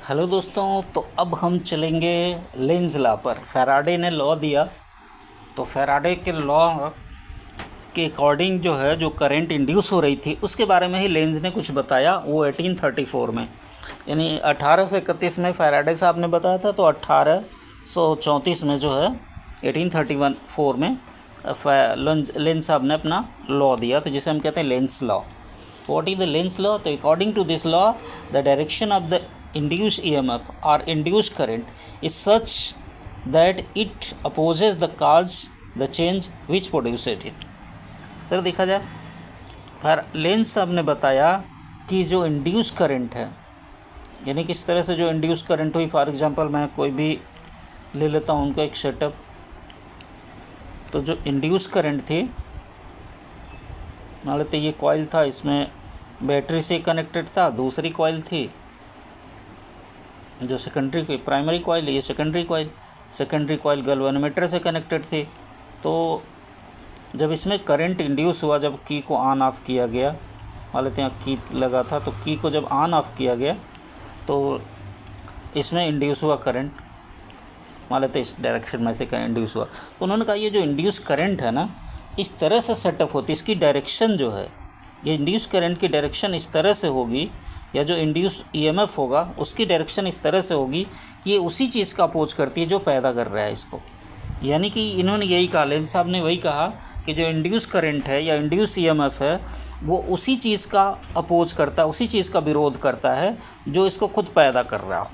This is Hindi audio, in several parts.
हेलो दोस्तों, तो अब हम चलेंगे लेंज लॉ पर। फैराडे ने लॉ दिया, तो फैराडे के लॉ के अकॉर्डिंग जो है जो करंट इंड्यूस हो रही थी उसके बारे में ही लेंज ने कुछ बताया। वो 1834 में, यानी 1831 में फैराडे साहब ने बताया था, तो 1834 में जो है 1834 में लेंज साहब ने अपना लॉ दिया, तो जिसे हम कहते हैं Lenz law. What is the Lenz law? तो according to this law, the direction of the induced EMF or induced current is such that it opposes the cause, the change which produces it. Sir देखा जाए, फिर लेंज साहब ने बताया कि जो इंड्यूस करंट है, यानी किस तरह से जो इंड्यूस करंट हुई। फॉर एग्जांपल मैं कोई भी ले लेता हूँ उनका एक सेटअप। तो जो इंड्यूस करंट थी, मान लेते ये कॉइल था, इसमें बैटरी से कनेक्टेड था, दूसरी कॉइल थी जो सेकेंडरी प्राइमरी कॉइल, ये सेकेंडरी कॉइल गैल्वेनोमीटर से कनेक्टेड थी। तो जब इसमें करंट इंड्यूस हुआ, जब की को ऑन ऑफ किया गया, मान लेते हैं की लगा था, तो की को जब ऑन ऑफ किया गया तो इसमें इंड्यूस हुआ करंट, मान लेते इस डायरेक्शन में से करंट इंड्यूस हुआ। तो उन्होंने कहा ये जो इंड्यूस करंट है ना, इस तरह से सेटअप होती है, इसकी डायरेक्शन जो है, ये इंड्यूस करंट की डायरेक्शन इस तरह से होगी, या जो इंड्यूस ईएमएफ होगा उसकी डायरेक्शन इस तरह से होगी कि ये उसी चीज़ का अपोज करती है जो पैदा कर रहा है इसको। यानी कि इन्होंने यही कहा, लेंज साहब ने वही कहा कि जो इंड्यूस करंट है या इंड्यूस ईएमएफ है वो उसी चीज़ का अपोज करता है, उसी चीज़ का विरोध करता है जो इसको खुद पैदा कर रहा हो।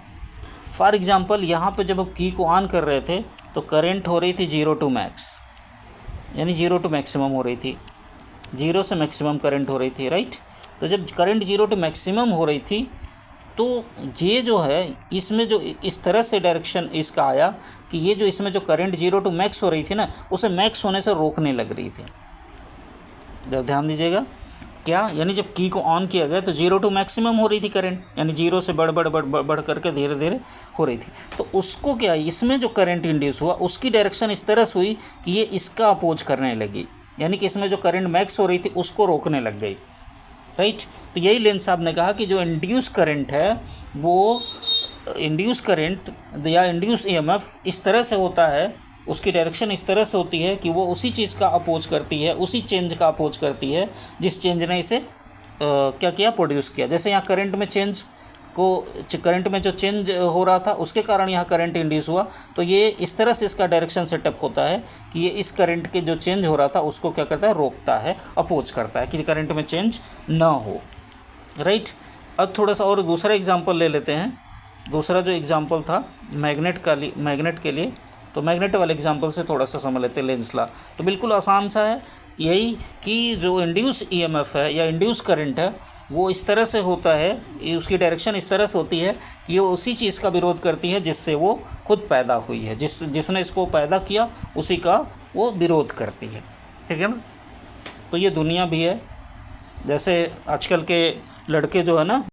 फॉर एग्ज़ाम्पल यहाँ पर जब की को ऑन कर रहे थे तो करंट हो रही थी 0 to मैक्स, यानी 0 to मैक्सिमम हो रही थी, 0 से मैक्सिमम करंट हो रही थी, राइट। तो जब करंट 0 to मैक्सिमम हो रही थी तो ये जो है इसमें जो इस तरह से डायरेक्शन इसका आया कि ये जो इसमें जो करंट 0 to मैक्स हो रही थी ना, उसे मैक्स होने से रोकने लग रही थी। जब ध्यान दीजिएगा क्या, यानी जब की को ऑन किया गया तो 0 to मैक्सिमम हो रही थी करंट, यानी 0 से बढ़ करके धीरे धीरे हो रही थी। तो उसको क्या, इसमें जो करंट इंड्यूस हुआ उसकी डायरेक्शन इस तरह से हुई कि ये इसका अपोज करने लगी, यानी कि इसमें जो करंट मैक्स हो रही थी उसको रोकने लग गई, राइट। तो यही लेंज साहब ने कहा कि जो इंड्यूस करंट है वो इंड्यूस करंट या इंड्यूस ईएमएफ इस तरह से होता है, उसकी डायरेक्शन इस तरह से होती है कि वो उसी चीज़ का अपोज करती है, उसी चेंज का अपोज करती है जिस चेंज ने इसे क्या किया, प्रोड्यूस किया। जैसे यहाँ करंट में चेंज को, करंट में जो चेंज हो रहा था उसके कारण यहाँ करंट इंड्यूस हुआ, तो ये इस तरह से इसका डायरेक्शन सेटअप होता है कि ये इस करंट के जो चेंज हो रहा था उसको क्या करता है, रोकता है, अपोज करता है कि करंट में चेंज ना हो, राइट। अब थोड़ा सा और दूसरा एग्जांपल ले लेते हैं। दूसरा जो एग्जांपल था मैग्नेट के लिए, तो मैग्नेट वाले एग्जांपल से थोड़ा सा समझ लेते हैं लेंज लॉ। तो बिल्कुल आसान सा है, यही कि जो इंड्यूस ईएमएफ है या इंड्यूस करंट है वो इस तरह से होता है, उसकी डायरेक्शन इस तरह से होती है कि ये उसी चीज़ का विरोध करती है जिससे वो खुद पैदा हुई है, जिसने इसको पैदा किया उसी का वो विरोध करती है, ठीक है ना। तो ये दुनिया भी है, जैसे आजकल के लड़के जो है ना